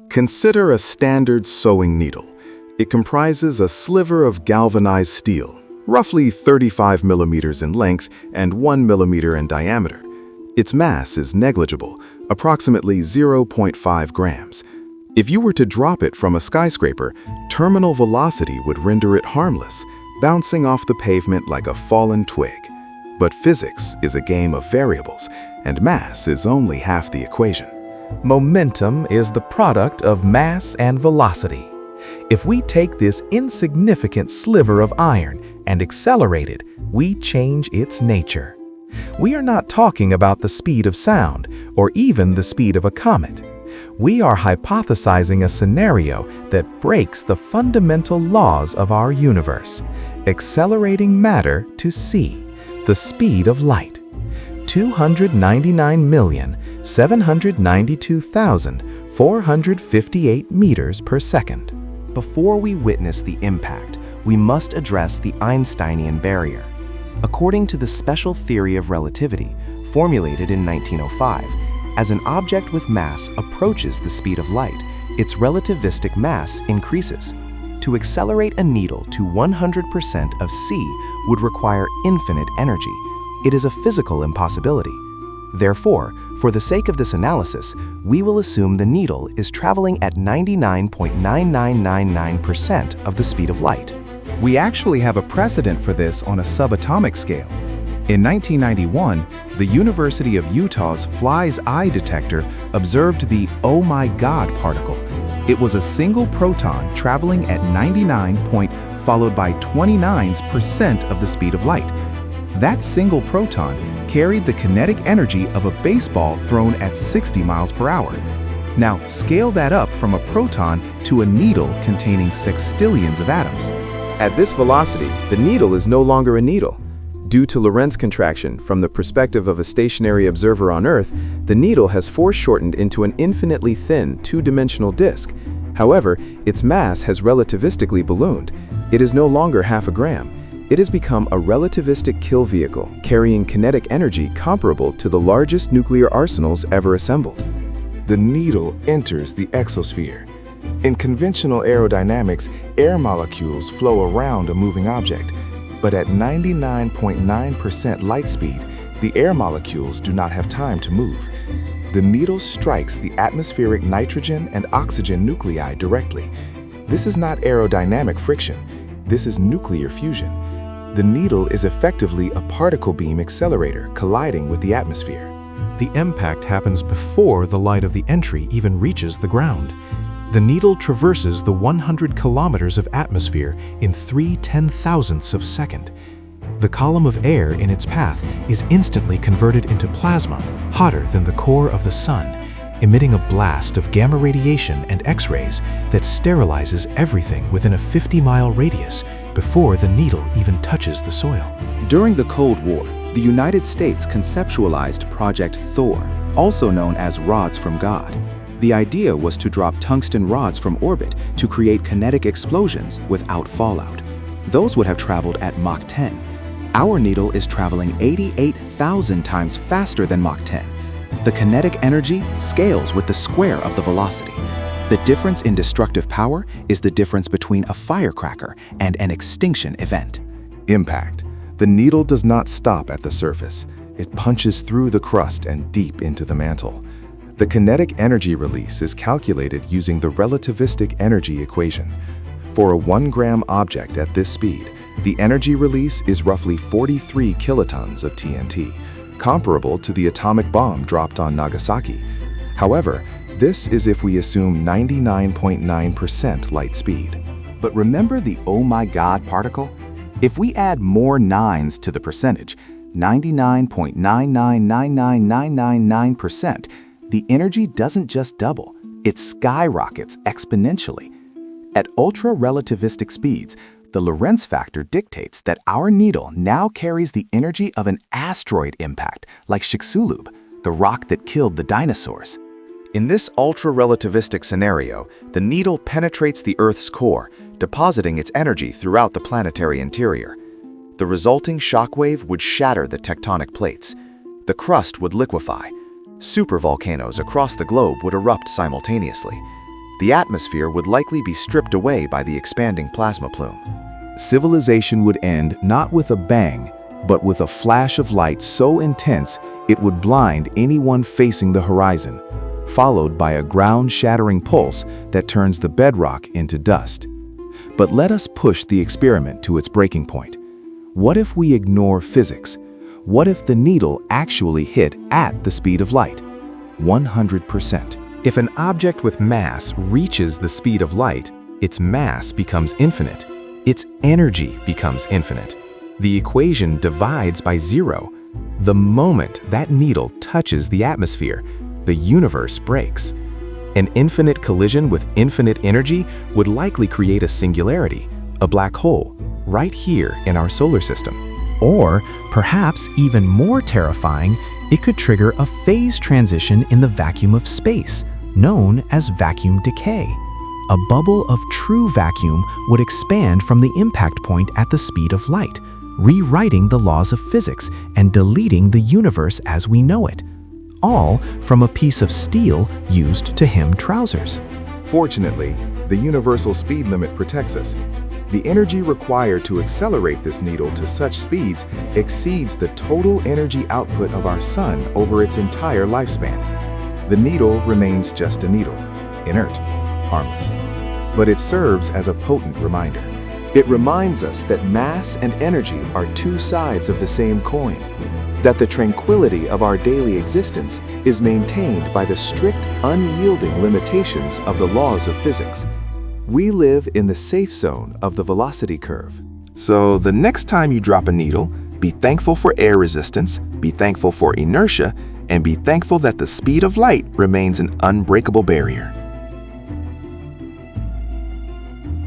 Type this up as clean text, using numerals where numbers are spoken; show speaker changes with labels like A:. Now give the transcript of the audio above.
A: Consider a standard sewing needle. It comprises a sliver of galvanized steel, roughly 35 millimeters in length and 1 millimeter in diameter. Its mass is negligible, approximately 0.5 grams. If you were to drop it from a skyscraper, terminal velocity would render it harmless, bouncing off the pavement like a fallen twig. But physics is a game of variables, and mass is only half the equation.
B: Momentum is the product of mass and velocity. If we take this insignificant sliver of iron and accelerate it, we change its nature. We are not talking about the speed of sound or even the speed of a comet. We are hypothesizing a scenario that breaks the fundamental laws of our universe, accelerating matter to c, the speed of light, 299,792,458 meters per second.
C: Before we witness the impact, we must address the Einsteinian barrier. According to the special theory of relativity, formulated in 1905, as an object with mass approaches the speed of light, its relativistic mass increases. To accelerate a needle to 100% of c would require infinite energy. It is a physical impossibility. Therefore, for the sake of this analysis, we will assume the needle is traveling at 99.9999% of the speed of light.
D: We actually have a precedent for this on a subatomic scale. In 1991, the University of Utah's Fly's Eye detector observed the "Oh my God" particle. It was a single proton traveling at 99 followed by 29% of the speed of light. That single proton carried the kinetic energy of a baseball thrown at 60 miles per hour. Now, scale that up from a proton to a needle containing sextillions of atoms.
E: At this velocity, the needle is no longer a needle. Due to Lorentz contraction, from the perspective of a stationary observer on Earth, the needle has foreshortened into an infinitely thin, two-dimensional disk. However, its mass has relativistically ballooned. It is no longer half a gram. It has become a relativistic kill vehicle, carrying kinetic energy comparable to the largest nuclear arsenals ever assembled.
A: The needle enters the exosphere. In conventional aerodynamics, air molecules flow around a moving object, but at 99.9% light speed, the air molecules do not have time to move. The needle strikes the atmospheric nitrogen and oxygen nuclei directly. This is not aerodynamic friction. This is nuclear fusion. The needle is effectively a particle beam accelerator colliding with the atmosphere.
F: The impact happens before the light of the entry even reaches the ground. The needle traverses the 100 kilometers of atmosphere in 3/10,000ths of a second. The column of air in its path is instantly converted into plasma, hotter than the core of the sun, emitting a blast of gamma radiation and X-rays that sterilizes everything within a 50-mile radius before the needle even touches the soil.
G: During the Cold War, the United States conceptualized Project Thor, also known as rods from God. The idea was to drop tungsten rods from orbit to create kinetic explosions without fallout. Those would have traveled at Mach 10. Our needle is traveling 88,000 times faster than Mach 10. The kinetic energy scales with the square of the velocity. The difference in destructive power is the difference between a firecracker and an extinction event.
A: Impact. The needle does not stop at the surface. It punches through the crust and deep into the mantle. The kinetic energy release is calculated using the relativistic energy equation. For a 1-gram object at this speed, the energy release is roughly 43 kilotons of TNT, comparable to the atomic bomb dropped on Nagasaki. However, this is if we assume 99.9% light speed.
G: But remember the "oh my God" particle? If we add more nines to the percentage, 99.9999999%, the energy doesn't just double, it skyrockets exponentially. At ultra-relativistic speeds, the Lorentz factor dictates that our needle now carries the energy of an asteroid impact, like Chicxulub, the rock that killed the dinosaurs. In this ultra-relativistic scenario, the needle penetrates the Earth's core, depositing its energy throughout the planetary interior. The resulting shockwave would shatter the tectonic plates. The crust would liquefy. Supervolcanoes across the globe would erupt simultaneously. the atmosphere would likely be stripped away by the expanding plasma plume.
D: Civilization would end not with a bang, but with a flash of light so intense it would blind anyone facing the horizon, followed by a ground-shattering pulse that turns the bedrock into dust. But let us push the experiment to its breaking point. What if we ignore physics? What if the needle actually hit at the speed of light? 100%.
B: If an object with mass reaches the speed of light, its mass becomes infinite. Its energy becomes infinite. The equation divides by zero. The moment that needle touches the atmosphere, the universe breaks. An infinite collision with infinite energy would likely create a singularity, a black hole, right here in our solar system. Or, perhaps even more terrifying, it could trigger a phase transition in the vacuum of space, known as vacuum decay. A bubble of true vacuum would expand from the impact point at the speed of light, rewriting the laws of physics and deleting the universe as we know it. All from a piece of steel used to hem trousers.
A: Fortunately, the universal speed limit protects us. The energy required to accelerate this needle to such speeds exceeds the total energy output of our sun over its entire lifespan. The needle remains just a needle, inert, harmless. But it serves as a potent reminder. It reminds us that mass and energy are two sides of the same coin, that the tranquility of our daily existence is maintained by the strict, unyielding limitations of the laws of physics. We live in the safe zone of the velocity curve. So the next time you drop a needle, be thankful for air resistance, be thankful for inertia, and be thankful that the speed of light remains an unbreakable barrier.